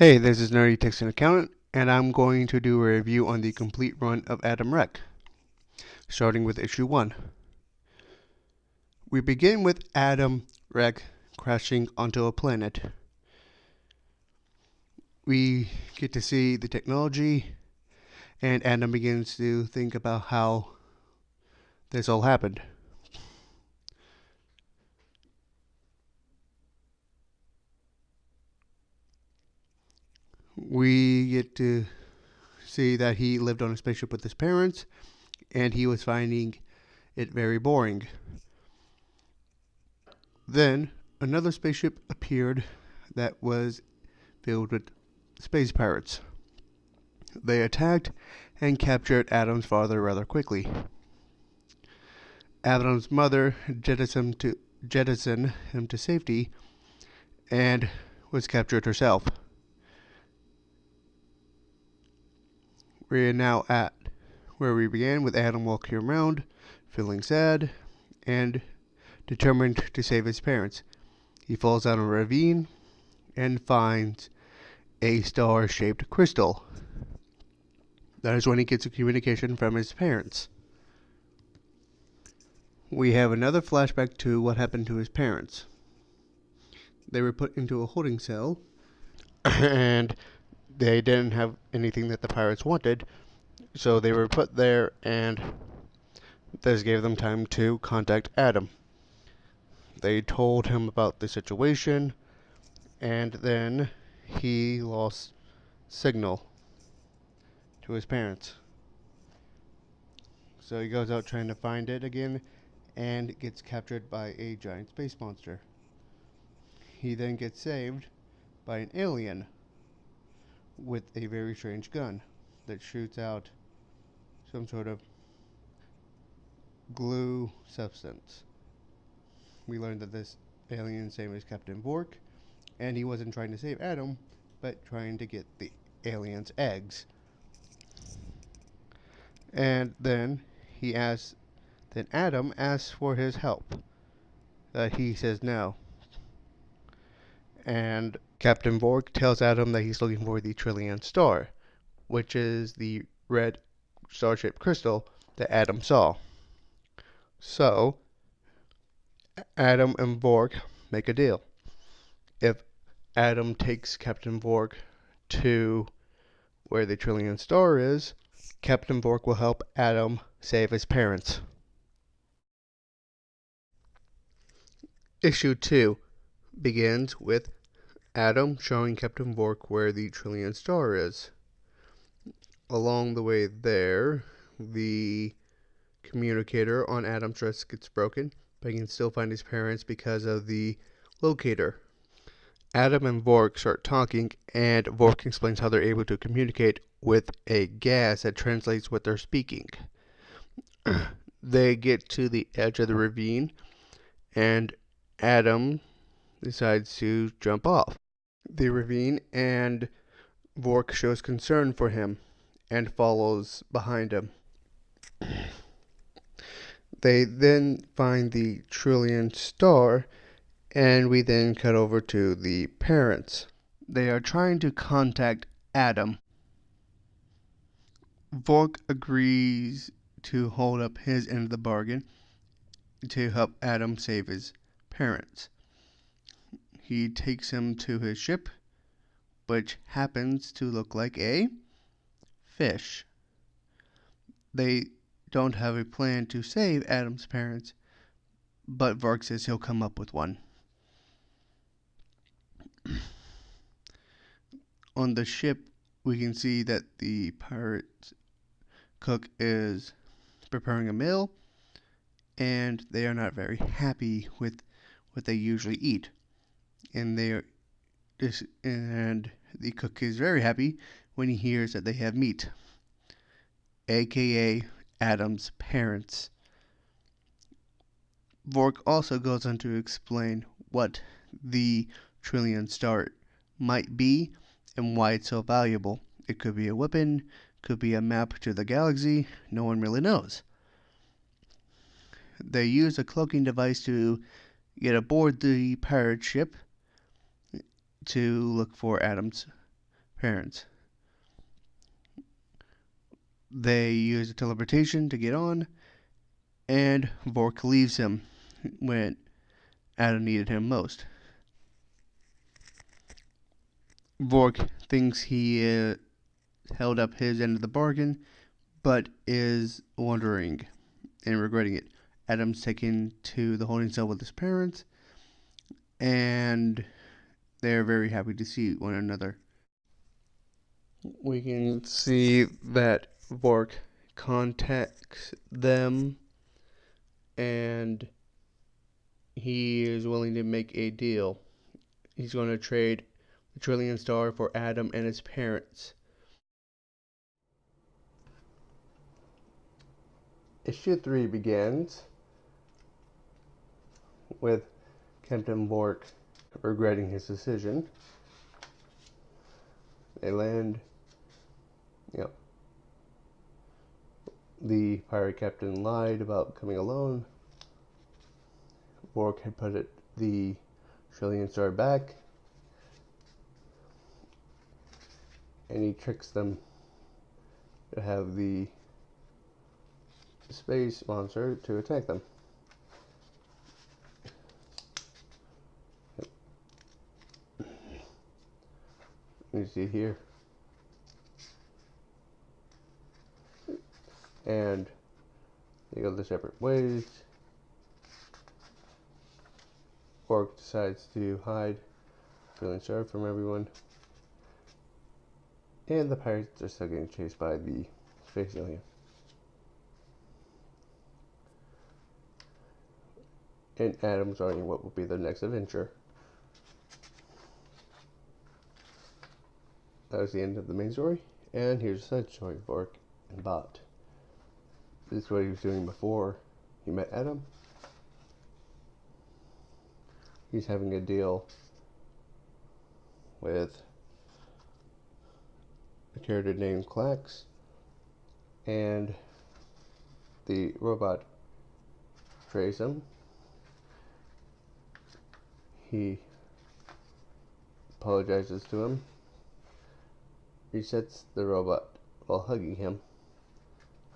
Hey, this is Nerdy Text and Accountant, and I'm going to do a review on the complete run of Atom Rec, starting with issue 1. We begin with Atom Rec crashing onto a planet. We get to see the technology, and Adam begins to think about how this all happened. We get to see that he lived on a spaceship with his parents, and he was finding it very boring. Then another spaceship appeared that was filled with space pirates. They attacked and captured Adam's father rather quickly. Adam's mother jettisoned him to safety and was captured herself. We're now at where we began, with Adam walking around, feeling sad and determined to save his parents. He falls down a ravine and finds a star-shaped crystal. That is when he gets a communication from his parents. We have another flashback to what happened to his parents. They were put into a holding cell, and they didn't have anything that the pirates wanted, so they were put there, and this gave them time to contact Adam. They told him about the situation, and then he lost signal to his parents. So he goes out trying to find it again and gets captured by a giant space monster. He then gets saved by an alien with a very strange gun that shoots out some sort of glue substance. We learned that this alien's name is Captain Vork, and he wasn't trying to save Adam, but trying to get the alien's eggs. And then Adam asks for his help. He says no. And Captain Vork tells Adam that he's looking for the Trillion Star, which is the red star-shaped crystal that Adam saw. So, Adam and Vork make a deal. If Adam takes Captain Vork to where the Trillion Star is, Captain Vork will help Adam save his parents. Issue 2 begins with Adam showing Captain Vork where the Trillion Star is. Along the way there, the communicator on Adam's dress gets broken, but he can still find his parents because of the locator. Adam and Vork start talking, and Vork explains how they're able to communicate with a gas that translates what they're speaking. They get to the edge of the ravine, and Adam decides to jump off the ravine, and Vork shows concern for him and follows behind him. They then find the Trillion Star, and we then cut over to the parents. They are trying to contact Adam. Vork agrees to hold up his end of the bargain to help Adam save his parents. He takes him to his ship, which happens to look like a fish. They don't have a plan to save Adam's parents, but Vork says he'll come up with one. On the ship, we can see that the pirate cook is preparing a meal, and they are not very happy with what they usually eat. And the cook is very happy when he hears that they have meat, aka Adam's parents. Vork also goes on to explain what the Trillion Star might be and why it's so valuable. It could be a weapon, could be a map to the galaxy, no one really knows. They use a cloaking device to get aboard the pirate ship to look for Adam's parents. They use a teleportation to get on, and Vork leaves him when Adam needed him most. Vork thinks he held up his end of the bargain, but is wondering and regretting it. Adam's taken to the holding cell with his parents, and they're very happy to see one another. We can see that Vork contacts them, and he is willing to make a deal. He's going to trade the Trillion Star for Adam and his parents. Issue 3 begins with Captain Vork regretting his decision. They land. The pirate captain lied about coming alone. Vork had put the Trillion Star back, and he tricks them to have the space monster to attack them. You see here. And they go their separate ways. Vork decides to hide Trillion Star from everyone. And the pirates are still getting chased by the space alien. And Adam's arguing what will be their next adventure. That was the end of the main story. And here's a side story of Vork and Bot. This is what he was doing before he met Adam. He's having a deal with a character named Clax, and the robot betrays him. He apologizes to him, resets the robot while hugging him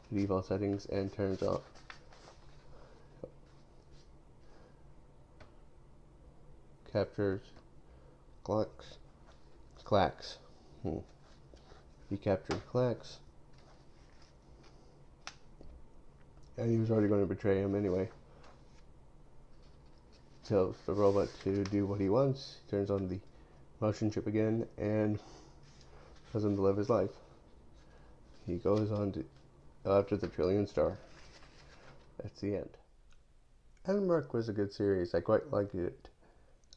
to default settings, and turns off. Captures Clax. He captured Clax, and he was already going to betray him anyway. Tells the robot to do what he wants. He turns on the motion chip again and tells him to live his life. He goes on to after the Trillion Star. That's the end. Adam Rock was a good series. I quite liked it.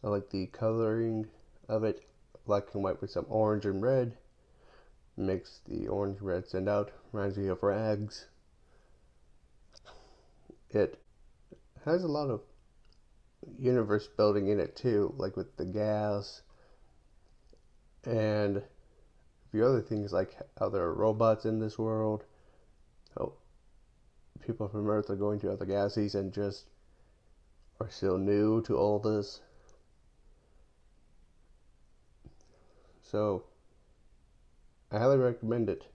I like the coloring of it, black and white with some orange and red. Makes the orange and red stand out. Reminds me of Rags. It has a lot of universe building in it too, like with the gas and a few other things, like how there are robots in this world. How people from Earth are going to other galaxies and just are still new to all this. So I highly recommend it.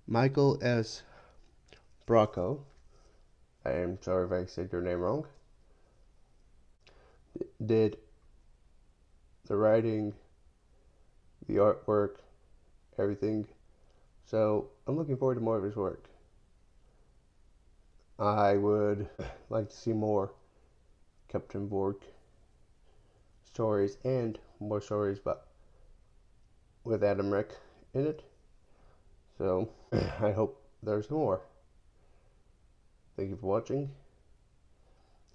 Michael S. Bracco, I am sorry if I said your name wrong, did the writing, the artwork, everything. So I'm looking forward to more of his work. I would like to see more Captain Vork stories and more stories with Adam Rick in it. So I hope there's more. Thank you for watching.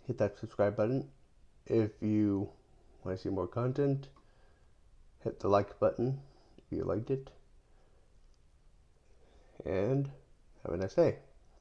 Hit that subscribe button if you want to see more content. Hit the like button if you liked it. And have a nice day.